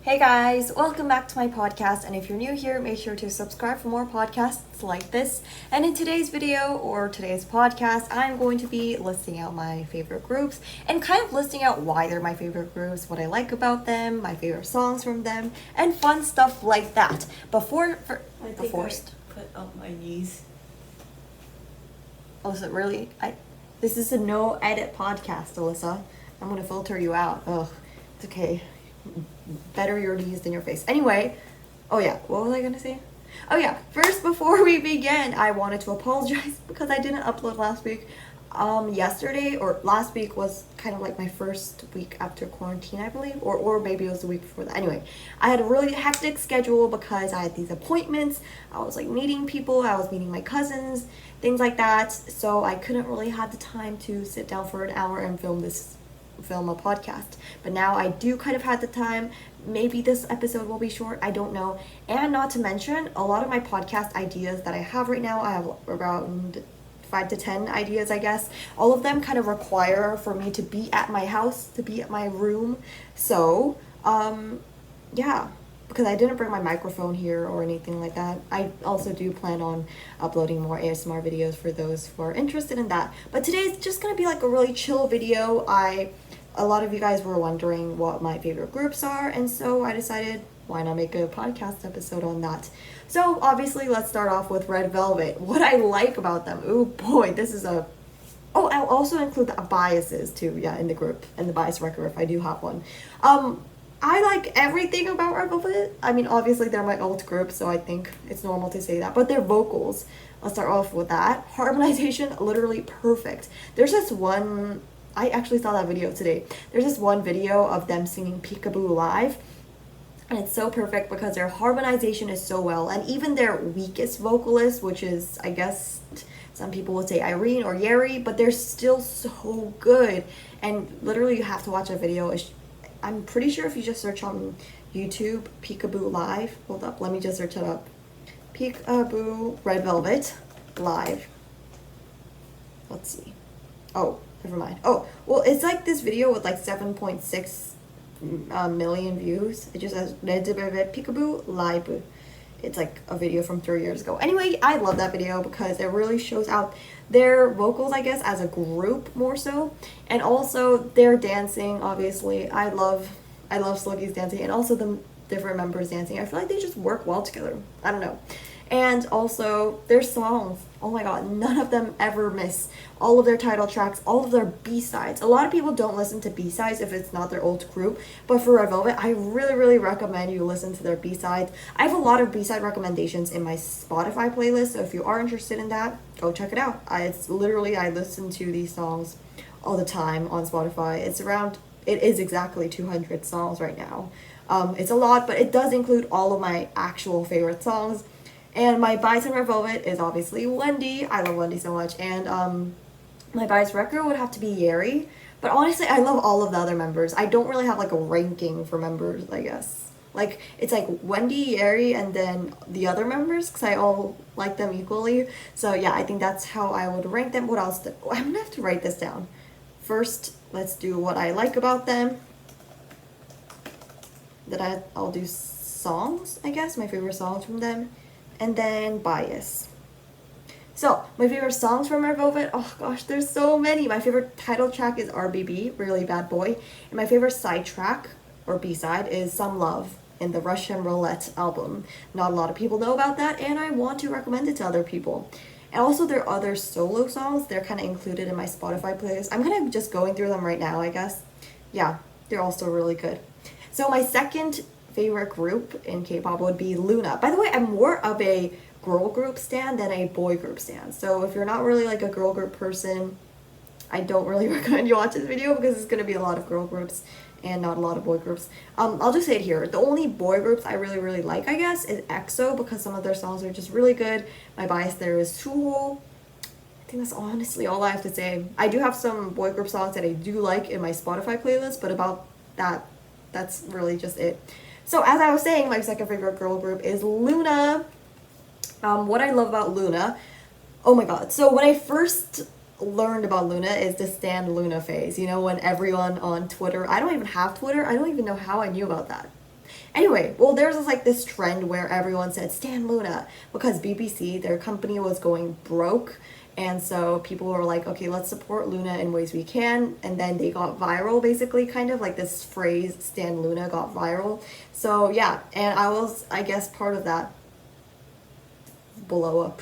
Hey guys, welcome back to my podcast, and if you're new here, make sure to subscribe for more podcasts like this. And in today's video or today's podcast, I'm going to be listing out my favorite groups and kind of listing out why they're my favorite groups, what I like about them, my favorite songs from them, and fun stuff like that. I put up my knees. Alyssa, really? This is a no edit podcast, Alyssa. I'm gonna filter you out. Ugh, it's okay. Better your knees than your face. Anyway, oh yeah, what was I gonna say? Oh yeah, first before we begin, I wanted to apologize because I didn't upload last week. Yesterday or last week was kind of like my first week after quarantine, I believe, or maybe it was the week before that. Anyway, I had a really hectic schedule because I had these appointments. I was like meeting people, I was meeting my cousins, things like that. So I couldn't really have the time to sit down for an hour and film a podcast. But now I do kind of have the time. Maybe this episode will be short, I don't know. And not to mention, a lot of my podcast ideas that I have right now, I have around 5 to 10 ideas, I guess. All of them kind of require for me to be at my house, to be at my room. So, yeah, because I didn't bring my microphone here or anything like that. I also do plan on uploading more ASMR videos for those who are interested in that. But today's just gonna be like a really chill video. A lot of you guys were wondering what my favorite groups are, and so I decided, why not make a podcast episode on that? So obviously, let's start off with Red Velvet. What I like about them, oh boy, this is a... Oh, I'll also include the biases too, yeah, in the group, and the bias record if I do have one. I like everything about Red Velvet. I mean, obviously they're my alt group, so I think it's normal to say that, but their vocals, let's start off with that. Harmonization, literally perfect. There's this one... I actually saw that video today. There's this one video of them singing Peekaboo live, and it's so perfect because their harmonization is so well, and even their weakest vocalist, which is, I guess, some people would say Irene or Yeri, but they're still so good, and literally you have to watch a video. I'm pretty sure if you just search on YouTube, Peekaboo live, hold up, let me just search it up. Peekaboo Red Velvet live. Let's see. Oh, never mind. Oh, well, it's like this video with like 7.6 million views. It just says Peekaboo live. It's like a video from 3 years ago. Anyway, I love that video because it really shows out their vocals, I guess, as a group more so, and also their dancing. Obviously, I love Sluggy's dancing, and also the different members dancing. I feel like they just work well together. I don't know. And also their songs, oh my god, none of them ever miss. All of their title tracks, all of their B-sides. A lot of people don't listen to B-sides if it's not their old group, but for Red Velvet, I really recommend you listen to their B-sides. I have a lot of B-side recommendations in my Spotify playlist, so if you are interested in that, go check it out. It's literally, I listen to these songs all the time on Spotify. It is exactly 200 songs right now. It's a lot, but it does include all of my actual favorite songs. And my bias in Red Velvet is obviously Wendy. I love Wendy so much. And my bias record would have to be Yeri. But honestly, I love all of the other members. I don't really have like a ranking for members, I guess. Like, it's like Wendy, Yeri, and then the other members, because I all like them equally. So yeah, I think that's how I would rank them. What else? I'm gonna have to write this down. First, let's do what I like about them. Then I'll do songs, I guess, my favorite songs from them. And then bias. So, my favorite songs from Red Velvet, oh gosh, there's so many. My favorite title track is RBB, Really Bad Boy. And my favorite side track, or B-side, is Some Love in the Russian Roulette album. Not a lot of people know about that, and I want to recommend it to other people. And also their other solo songs, they're kind of included in my Spotify playlist. I'm kind of just going through them right now, I guess. Yeah, they're also really good. So my second favorite group in K-pop would be Luna. By the way, I'm more of a girl group stan than a boy group stan. So if you're not really like a girl group person, I don't really recommend you watch this video because it's going to be a lot of girl groups and not a lot of boy groups. I'll just say it here. The only boy groups I really like, I guess, is EXO because some of their songs are just really good. My bias there is Suho. I think that's honestly all I have to say. I do have some boy group songs that I do like in my Spotify playlist, but about that, that's really just it. So as I was saying, my second favorite girl group is Luna. What I love about Luna, oh my god. So when I first learned about Luna is the Stan Luna phase. You know, when everyone on Twitter, I don't even have Twitter. I don't even know how I knew about that. Anyway, well, there's this trend where everyone said Stan Luna because BBC, their company, was going broke. And so people were like, okay, let's support Luna in ways we can. And then they got viral, basically, kind of like this phrase, Stan Luna, got viral. So yeah, and I was, I guess, part of that blow up.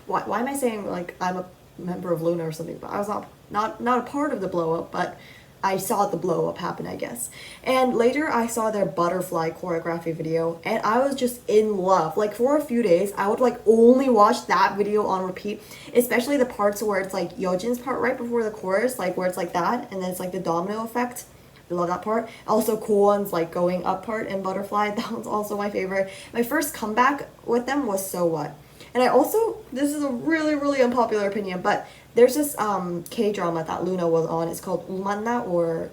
Why am I saying like I'm a member of Luna or something? But I was not a part of the blow up, but I saw the blow up happen, I guess. And later I saw their butterfly choreography video and I was just in love. Like for a few days, I would like only watch that video on repeat, especially the parts where it's like Yeojin's part right before the chorus, like where it's like that and then it's like the domino effect. I love that part. Also Kwon's like going up part in Butterfly, that one's also my favorite. My first comeback with them was So What. And I also, this is a really, really unpopular opinion, but there's this K-drama that Luna was on. It's called Umanna, or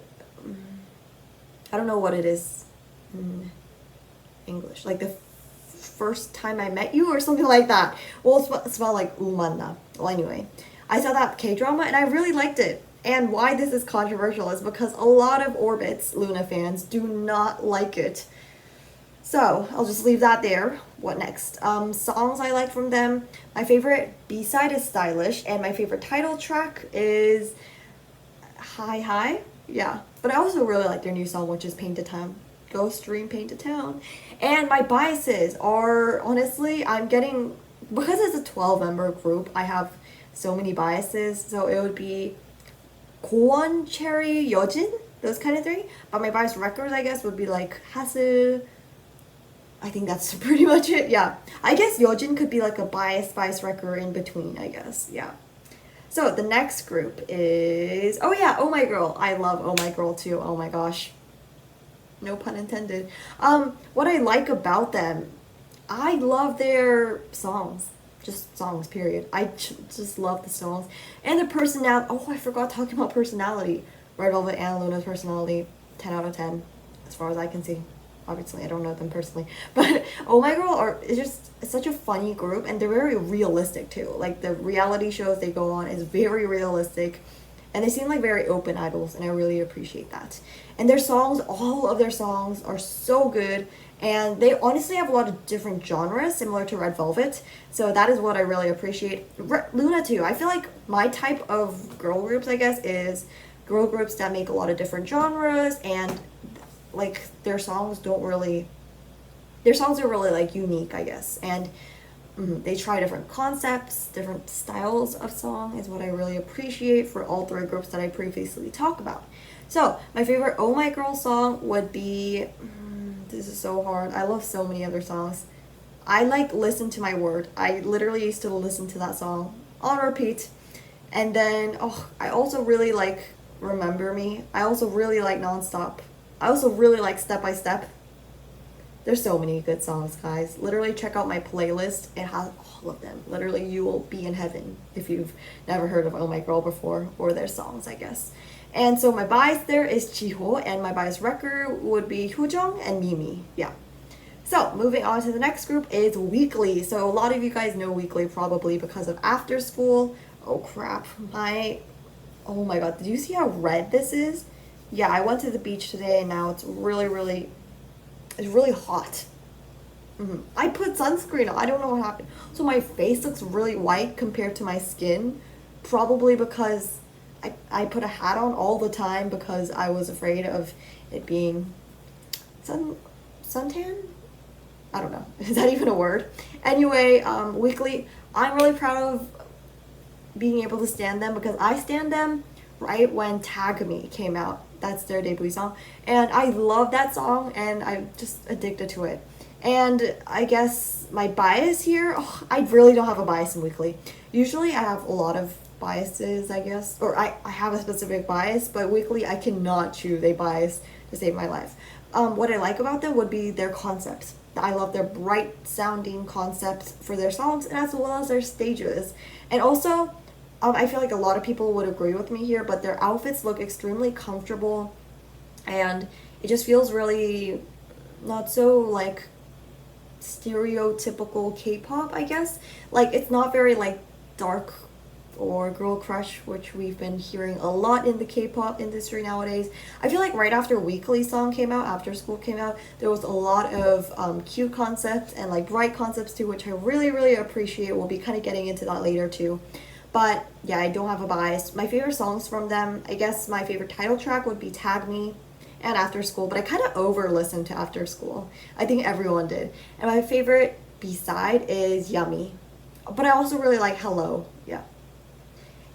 I don't know what it is in English. Like the first time I met you or something like that. Well, it's spelled like Umanna. Well, anyway, I saw that K-drama and I really liked it. And why this is controversial is because a lot of Orbit's Luna fans do not like it. So, I'll just leave that there. What next? Songs I like from them. My favorite B-side is Stylish, and my favorite title track is Hi Hi. Yeah, but I also really like their new song, which is Painted Town. Go stream Painted Town. And my biases are, honestly, I'm getting, because it's a 12-member group, I have so many biases, so it would be Kwon, Cherry, Yeojin, those kind of three. But my bias records, I guess, would be like Hasu. I think that's pretty much it, yeah. I guess Yeojin could be like a bias record in between, I guess, yeah. So the next group is, oh yeah, Oh My Girl. I love Oh My Girl too, oh my gosh. No pun intended. What I like about them, I love their songs. Just songs, period. I just love the songs. And the personality, oh, I forgot talking about personality. Red Velvet and Luna's personality, 10 out of 10, as far as I can see. Obviously, I don't know them personally, but Oh My Girl it's such a funny group, and they're very realistic too. Like the reality shows they go on is very realistic, and they seem like very open idols, and I really appreciate that. And their songs, all of their songs are so good, and they honestly have a lot of different genres, similar to Red Velvet, so that is what I really appreciate. Luna too, I feel like my type of girl groups, I guess, is girl groups that make a lot of different genres, and like their songs are really like unique, I guess, and they try different concepts, different styles of song is what I really appreciate for all three groups that I previously talked about. So my favorite Oh My Girl song would be, this is so hard, I love so many other songs. I like Listen to My Word. I literally used to listen to that song on repeat. And then I also really like Remember Me. I also really like Nonstop. I also really like Step by Step. There's so many good songs, guys. Literally check out my playlist. It has all of them. Literally, you will be in heaven if you've never heard of Oh My Girl before, or their songs, I guess. And so my bias there is Jiho, and my bias record would be Hyojong and Mimi. Yeah. So moving on to the next group is Weekly. So a lot of you guys know Weekly probably because of After School. Oh crap. Oh my god. Did you see how red this is? Yeah, I went to the beach today and now it's really hot. I put sunscreen on. I don't know what happened. So my face looks really white compared to my skin. Probably because I put a hat on all the time because I was afraid of it being suntan? I don't know. Is that even a word? Anyway, Weekly, I'm really proud of being able to stand them because I stand them right when Tag Me came out. That's their debut song, and I love that song, and I'm just addicted to it. And I guess my bias here, I really don't have a bias in Weekly. Usually I have a lot of biases, I guess, or I have a specific bias, but Weekly I cannot choose a bias to save my life. What I like about them would be their concepts. I love their bright sounding concepts for their songs, and as well as their stages. And also, I feel like a lot of people would agree with me here, but their outfits look extremely comfortable, and it just feels really not so like stereotypical K-pop, I guess. Like it's not very like dark or girl crush, which we've been hearing a lot in the K-pop industry nowadays. I feel like right after Weekly song came out, After School came out, there was a lot of cute concepts and like bright concepts too, which I really, really appreciate. We'll be kind of getting into that later too. But yeah, I don't have a bias. My favorite songs from them, I guess my favorite title track would be Tag Me and After School, but I kind of over-listened to After School. I think everyone did. And my favorite B-side is Yummy. But I also really like Hello, yeah.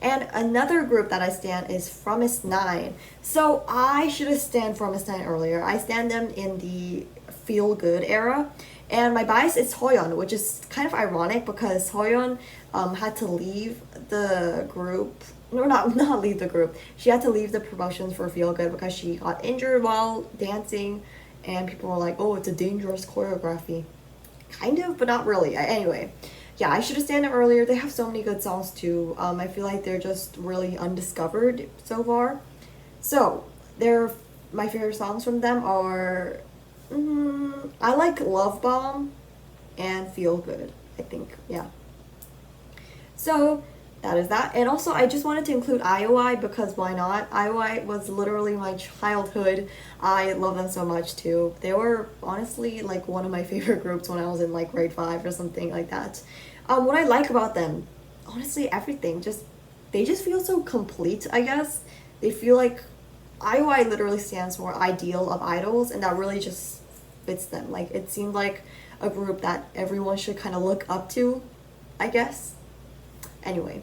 And another group that I stan is Fromis9. So I should have stan Fromis9 earlier. I stan them in the Feel Good era. And my bias is Hoyeon, which is kind of ironic because Hoyeon had to leave the group. No, not leave the group. She had to leave the promotions for Feel Good because she got injured while dancing. And people were like, oh, it's a dangerous choreography. Kind of, but not really. Anyway, yeah, I should have stan them earlier. They have so many good songs too. I feel like they're just really undiscovered so far. So, my favorite songs from them are... I like Love Bomb and Feel Good, I think, yeah. So, that is that. And also, I just wanted to include IOI because why not? IOI was literally my childhood. I love them so much too. They were honestly like one of my favorite groups when I was in like grade 5 or something like that. What I like about them, honestly, everything. They just feel so complete, I guess. They feel like IOI literally stands for Ideal of Idols, and that really just fits them. Like, it seemed like a group that everyone should kind of look up to, I guess. Anyway,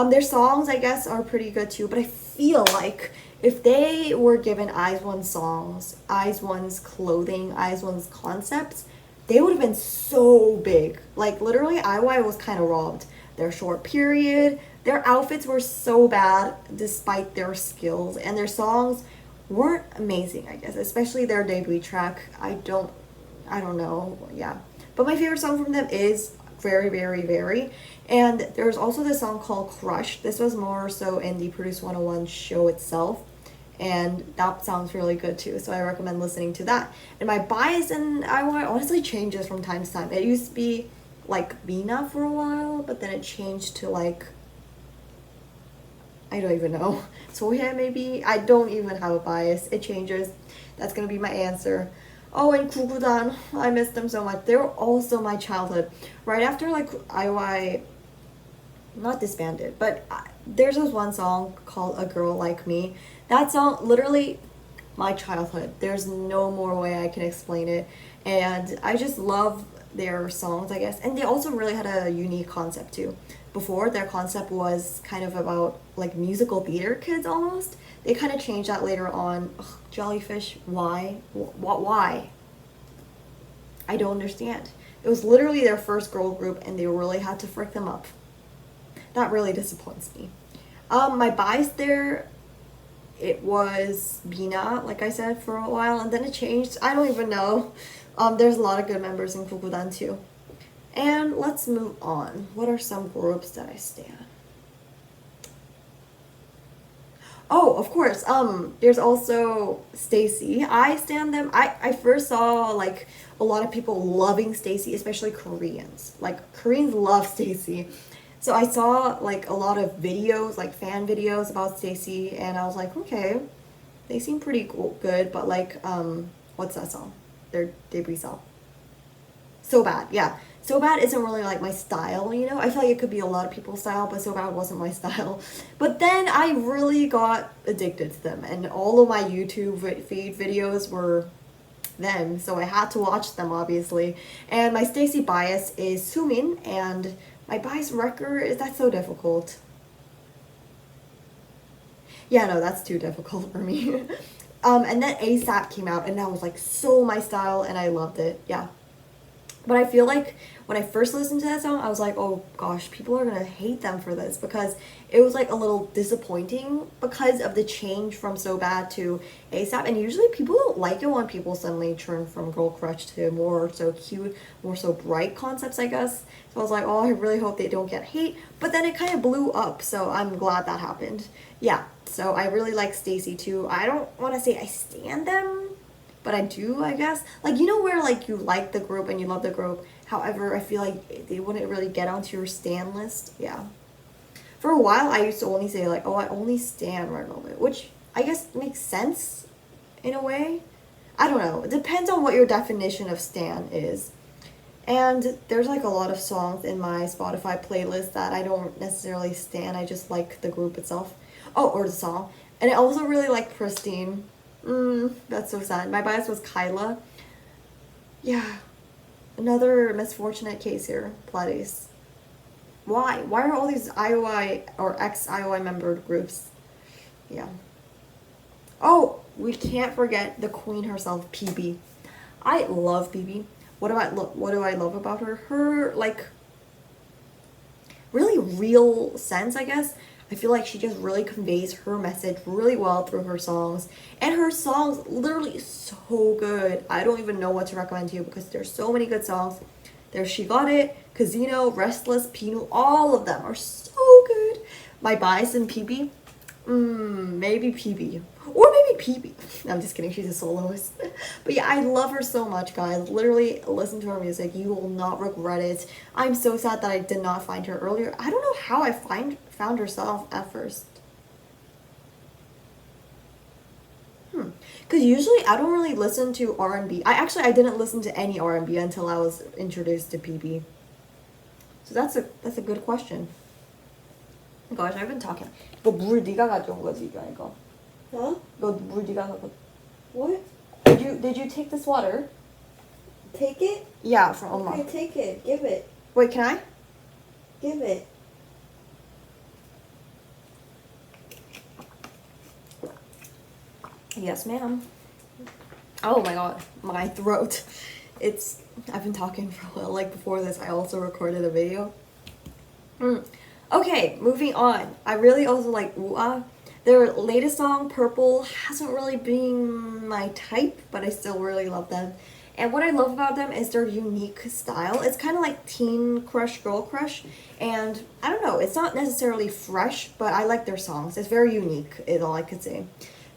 their songs, I guess, are pretty good too, but I feel like if they were given IZ*ONE's songs, IZ*ONE's clothing, IZ*ONE's concepts, they would have been so big. Like, literally, IOI was kind of robbed. Their short period, their outfits were so bad despite their skills, and their songs weren't amazing, I guess, especially their debut track. I don't know, yeah. But my favorite song from them is Very, Very, Very. And there's also this song called Crush. This was more so in the Produce 101 show itself. And that sounds really good too. So I recommend listening to that. And my bias in IOI honestly changes from time to time. It used to be like Bina for a while, but then it changed to like, I don't even know. Sohye maybe? I don't even have a bias. It changes. That's gonna be my answer. Oh, and Gugudan. I miss them so much. They were also my childhood. Right after like IOI, not disbanded, but there's this one song called A Girl Like Me. That song, literally my childhood. There's no more way I can explain it. And I just love their songs, I guess. And they also really had a unique concept too. Before, their concept was kind of about like musical theater kids almost. They kind of changed that later on. Ugh, Jellyfish, why? Why? I don't understand. It was literally their first girl group and they really had to frick them up. That really disappoints me. My bias there, it was Bina, like I said, for a while, and then it changed. I don't even know. There's a lot of good members in Gugudan too. And let's move on. What are some groups that I stan? Oh, of course. There's also Stacy. I stan them. I first saw like a lot of people loving Stacy, especially Koreans. Like Koreans love Stacy. So I saw like a lot of videos, like fan videos about Stacy, and I was like, okay, they seem pretty good, but like, what's that song? Their debut song. So Bad, yeah. So Bad isn't really like my style, you know? I feel like it could be a lot of people's style, but So Bad wasn't my style. But then I really got addicted to them, and all of my YouTube feed videos were them, so I had to watch them, obviously. And my Stacy bias is Sumin, and my bias record is that so difficult. Yeah, no, that's too difficult for me. And then ASAP came out, and that was like so my style, and I loved it, yeah. But I feel like when I first listened to that song, I was like, oh gosh, people are gonna hate them for this, because it was like a little disappointing because of the change from So Bad to ASAP. And usually people don't like it when people suddenly turn from girl crush to more so cute, more so bright concepts, I guess. So I was like, oh, I really hope they don't get hate. But then it kind of blew up, so I'm glad that happened. Yeah, so I really like Stacy too. I don't want to say I stan them, but I do, I guess. Like, you know where, like, you like the group and you love the group. However, I feel like they wouldn't really get onto your stan list. Yeah. For a while, I used to only say like, oh, I only stan Red Velvet, which I guess makes sense in a way. I don't know. It depends on what your definition of stan is. And there's like a lot of songs in my Spotify playlist that I don't necessarily stan. I just like the group itself. Oh, or the song. And I also really like Pristin. That's so sad. My bias was Kyla. Yeah. Another misfortunate case here. Pledis. Why? Why are all these IOI or ex-IOI member groups? Yeah. Oh, we can't forget the queen herself, PB. I love PB. What do I love about her? Her, like, really real sense, I guess. I feel like she just really conveys her message really well through her songs. And her songs literally so good. I don't even know what to recommend to you because there's so many good songs. There's She Got It, Casino, Restless, Pinu, all of them are so good. My bias in PB? Maybe PB. Or maybe PB. I'm just kidding, she's a soloist. But yeah, I love her so much, guys. Literally, listen to her music. You will not regret it. I'm so sad that I did not find her earlier. I don't know how I found herself at first. Because usually I don't really listen to R&B. I didn't listen to any R&B until I was introduced to PB. So that's a good question. Oh gosh, I've been talking. 이거 물 네가 가져온 거지, 이거. Huh? 이거 물 네가 가져. What? Did you take this water? Take it? Yeah, from Oma. Okay, take it. Give it. Wait, can I? Give it. Yes, ma'am. Oh my god, my throat. I've been talking for a while. Like before this, I also recorded a video. Okay, moving on. I really also like UA. Their latest song, Purple, hasn't really been my type, but I still really love them. And what I love about them is their unique style. It's kind of like teen crush, girl crush. And I don't know, it's not necessarily fresh, but I like their songs. It's very unique, is all I could say.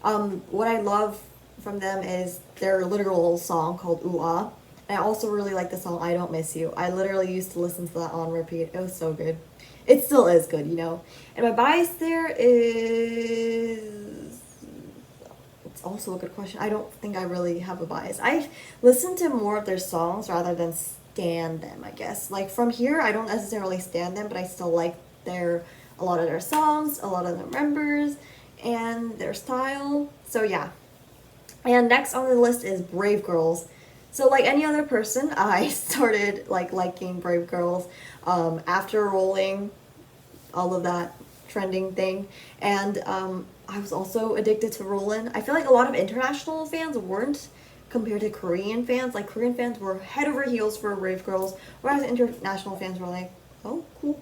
What I love from them is their literal song called UA. And I also really like the song I Don't Miss You. I literally used to listen to that on repeat. It was so good. It still is good, you know. And my bias there is... It's also a good question. I don't think I really have a bias. I listen to more of their songs rather than stan them, I guess. Like from here, I don't necessarily stan them, but I still like a lot of their songs, a lot of their members, and their style. So yeah. And next on the list is Brave Girls. So like any other person, I started like liking Brave Girls after Rolling, all of that trending thing. And I was also addicted to Rollin'. I feel like a lot of international fans weren't compared to Korean fans. Like Korean fans were head over heels for Brave Girls, whereas international fans were like, oh, cool.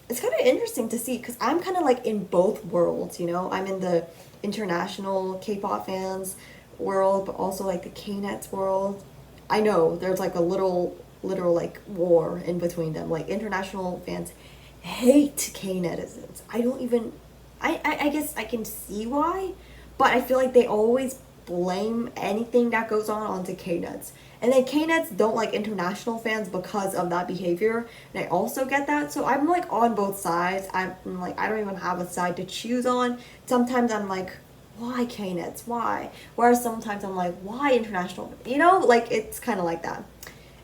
It's kind of interesting to see because I'm kind of like in both worlds, you know? I'm in the international K-pop fans world, but also like the K-Nets world. I know there's like a literal like war in between them. Like international fans hate K-netizens. I guess I can see why, but I feel like they always blame anything that goes on onto K-nets. And then K-nets don't like international fans because of that behavior. And I also get that. So I'm like on both sides. I'm like, I don't even have a side to choose on. Sometimes I'm like, why K-nets? Why? Whereas sometimes I'm like, why international? You know, like it's kind of like that.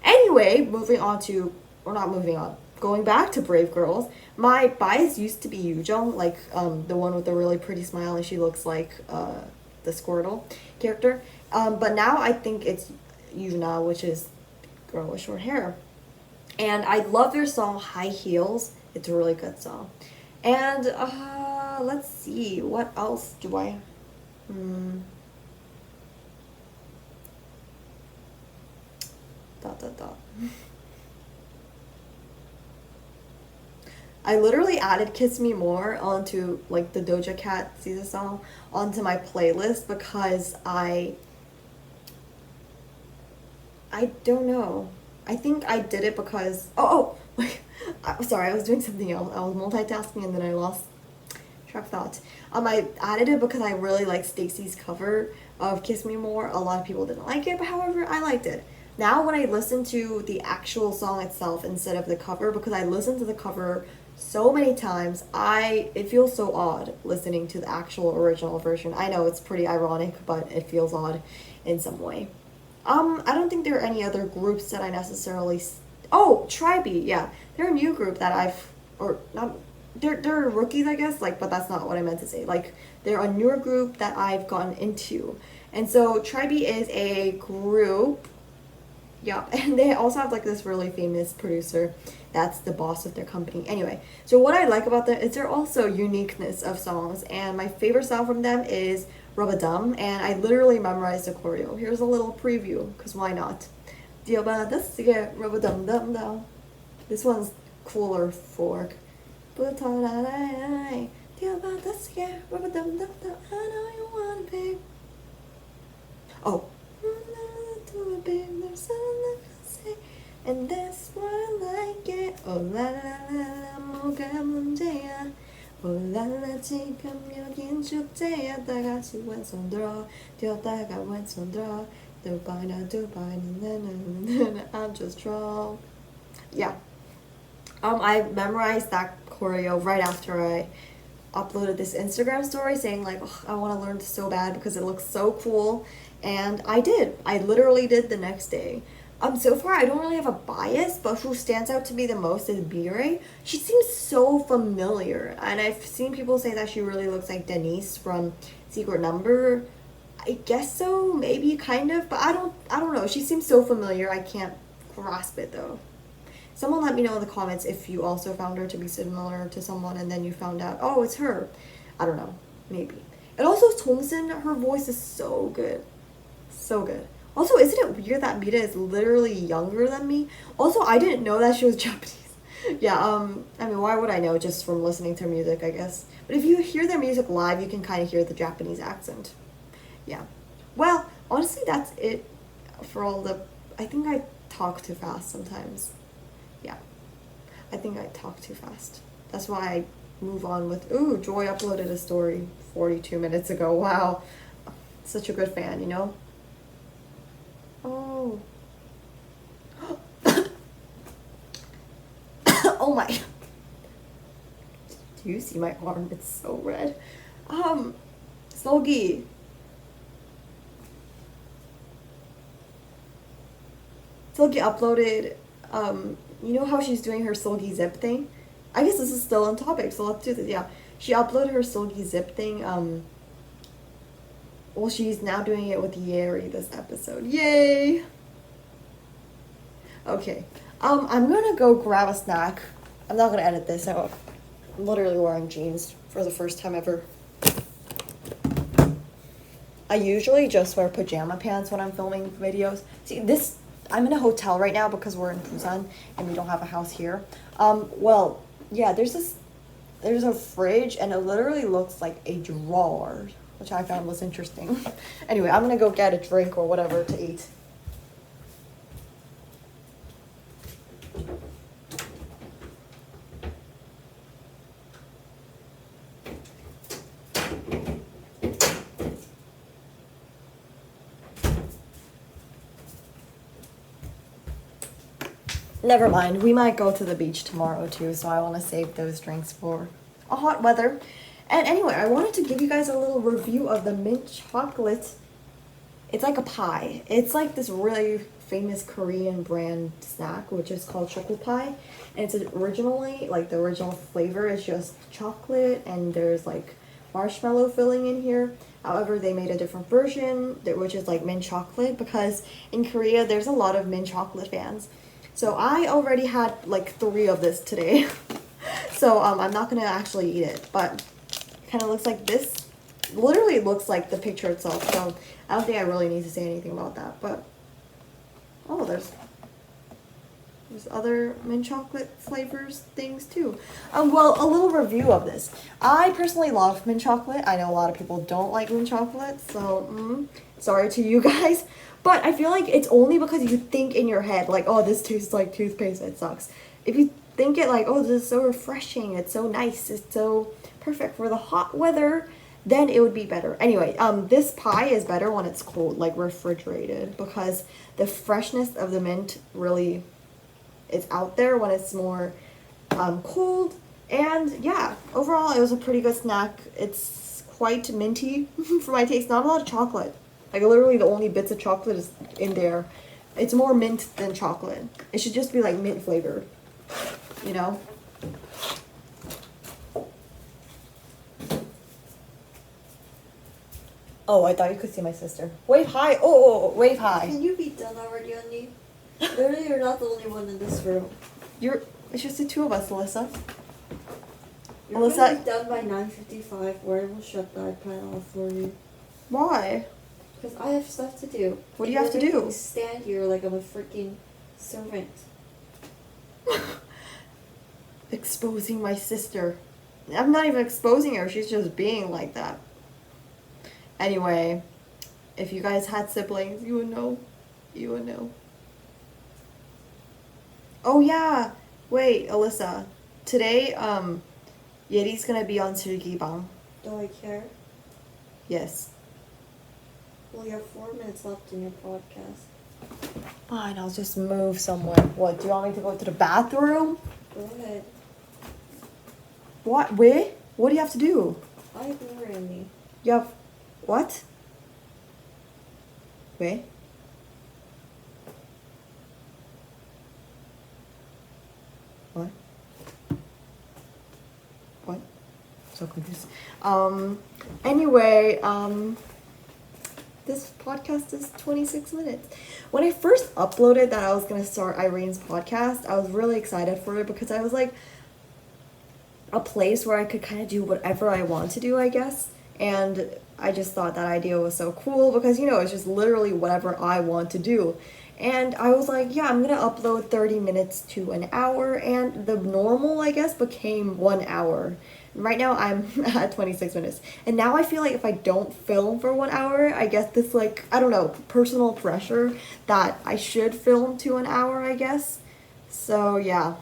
Anyway, going back to Brave Girls, my bias used to be Yoojung, like the one with the really pretty smile, and she looks like the Squirtle character. But now I think it's Yuna, which is girl with short hair. And I love their song High Heels. It's a really good song. And let's see, what else do I... I literally added Kiss Me More onto like the Doja Cat SZA song onto my playlist because I don't know. I think I did it because sorry, I was doing something else. I was multitasking and then I lost track of thought. I added it because I really like Stacy's cover of Kiss Me More. A lot of people didn't like it, but however, I liked it. Now when I listen to the actual song itself instead of the cover, because I listened to the cover so many times. It feels so odd listening to the actual original version. I know it's pretty ironic, but it feels odd in some way. I don't think there are any other groups that I necessarily. Oh, Tribe, yeah, they're a new group that or not. They're rookies, I guess. Like, but that's not what I meant to say. Like, they're a newer group that I've gotten into, and so Tribe is a group. Yeah, and they also have like this really famous producer that's the boss of their company. Anyway, so what I like about them is their also uniqueness of songs, and my favorite song from them is Rubadum, and I literally memorized the choreo. Here's a little preview, because why not? Rubadum. This one's cooler fork. I know you want it, babe. Oh. And that's what I like it. Oh la la la la 뭐가 문제야. Oh la la 지금 여긴 축제야. 다 같이 왼손 들어 뛰었다가 왼손 들어 두바이나 나나나나 I'm just drunk. Yeah. I memorized that choreo right after I uploaded this Instagram story saying like, oh, I want to learn this so bad because it looks so cool. And I did. I literally did the next day. So far I don't really have a bias, but who stands out to me the most is B-Ray. She seems so familiar, and I've seen people say that she really looks like Denise from Secret Number. I guess so, maybe, kind of, but I don't know. She seems so familiar. I can't grasp it though. Someone let me know in the comments if you also found her to be similar to someone and then you found out, oh, it's her. I don't know, maybe. And also Tongsin, her voice is so good. So good. Also, isn't it weird that Mita is literally younger than me? Also, I didn't know that she was Japanese. Yeah, I mean, why would I know just from listening to her music, I guess. But if you hear their music live, you can kind of hear the Japanese accent. Yeah. Well, honestly, that's it for all the... I think I talk too fast sometimes. Yeah. I think I talk too fast. That's why I move on with... Ooh, Joy uploaded a story 42 minutes ago. Wow. Such a good fan, you know? Oh. Oh my. Do you see my arm? It's so red. Solgi. Solgi uploaded, you know how she's doing her Solgi zip thing? I guess this is still on topic, so let's do this. Yeah. She uploaded her Solgi zip thing, well, she's now doing it with Yeri this episode. Yay! Okay. I'm gonna go grab a snack. I'm not gonna edit this. I'm literally wearing jeans for the first time ever. I usually just wear pajama pants when I'm filming videos. See, I'm in a hotel right now because we're in Busan and we don't have a house here. Well, yeah, there's a fridge and it literally looks like a drawer, which I found was interesting. Anyway, I'm gonna go get a drink or whatever to eat. Never mind, we might go to the beach tomorrow too, so I want to save those drinks for a hot weather. And anyway, I wanted to give you guys a little review of the mint chocolate. It's like a pie. It's like this really famous Korean brand snack, which is called choco pie. And it's originally, like the original flavor is just chocolate and there's like marshmallow filling in here. However, they made a different version, which is like mint chocolate, because in Korea, there's a lot of mint chocolate fans. So I already had like 3 of this today. So I'm not gonna actually eat it, but it kind of looks like this. Literally looks like the picture itself, so I don't think I really need to say anything about that. But oh, there's other mint chocolate flavors things too. Well, a little review of this. I personally love mint chocolate. I know a lot of people don't like mint chocolate, so sorry to you guys. But I feel like it's only because you think in your head, like, oh, this tastes like toothpaste, it sucks. If you think it like, oh, this is so refreshing, it's so nice, it's so perfect for the hot weather, then it would be better. Anyway, this pie is better when it's cold, like refrigerated, because the freshness of the mint really is out there when it's more cold. And yeah, overall it was a pretty good snack. It's quite minty for my taste. Not a lot of chocolate. Like literally the only bits of chocolate is in there. It's more mint than chocolate. It should just be like mint flavored, you know? Oh, I thought you could see my sister. Wave hi. Oh, wave hi. Can you be done already, Onni? Literally, you're not the only one in this room. It's just the two of us, Alyssa. You're gonna be done by 9:55, or I will shut the iPad off for you. Why? Because I have stuff to do. What do you have to do? Stand here like I'm a freaking servant. Exposing my sister. I'm not even exposing her, she's just being like that. Anyway, if you guys had siblings, you would know. You would know. Oh yeah! Wait, Alyssa. Today, Yeri's gonna be on Surgibang. Do I care? Yes. Well, you have 4 minutes left in your podcast. Fine, I'll just move somewhere. What, do you want me to go to the bathroom? Go ahead. What? Wait? What do you have to do? I ignore me. You have... What? Wait. What? What? So confused. Anyway, this podcast is 26 minutes. When I first uploaded that I was gonna start Irene's podcast, I was really excited for it because I was like a place where I could kind of do whatever I want to do, I guess. And I just thought that idea was so cool because, you know, it's just literally whatever I want to do. And I was like, yeah, I'm gonna upload 30 minutes to an hour, and the normal, I guess, became 1 hour. Right now I'm at 26 minutes. And now I feel like if I don't film for 1 hour, I get this like, I don't know, personal pressure that I should film to an hour, I guess. So yeah.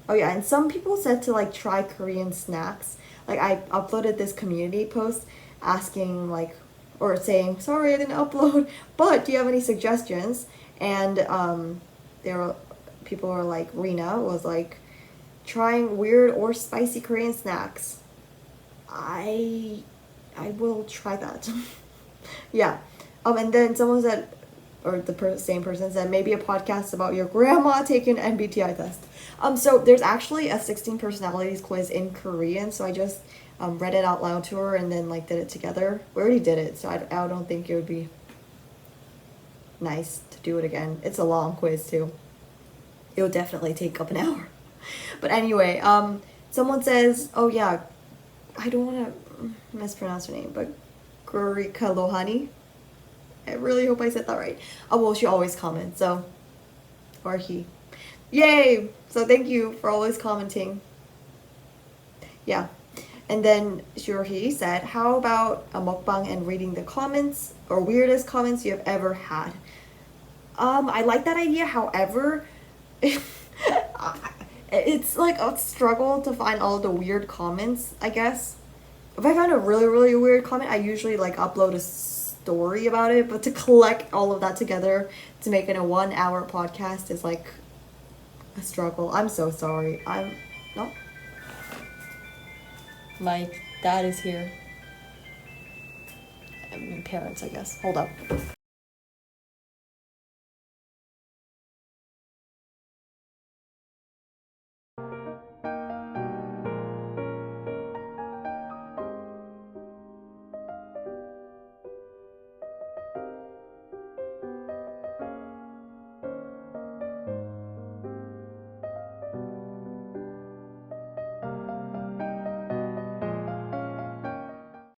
Oh yeah, and some people said to like try Korean snacks. Like I uploaded this community post asking like, or saying, sorry I didn't upload, but do you have any suggestions? And there were people were like, Rena was like, trying weird or spicy Korean snacks. I will try that. Yeah. And then someone said, or the same person said, maybe a podcast about your grandma taking an MBTI test. So there's actually a 16 personalities quiz in Korean, so I just read it out loud to her and then like did it together. We already did it, so I don't think it would be nice to do it again. It's a long quiz too. It will definitely take up an hour. But anyway, someone says, oh yeah, I don't want to mispronounce her name, but Gurika Lohani. I really hope I said that right. Oh, well, she always comments, so, or he. Yay! So thank you for always commenting. Yeah. And then Shurhi said, how about a mukbang and reading the comments or weirdest comments you have ever had? I like that idea. However, it's like a struggle to find all the weird comments, I guess. If I find a really, really weird comment, I usually like upload a story about it, but to collect all of that together to make it a 1 hour podcast is like a struggle. I'm so sorry. No. My dad is here. I mean, parents, I guess. Hold up.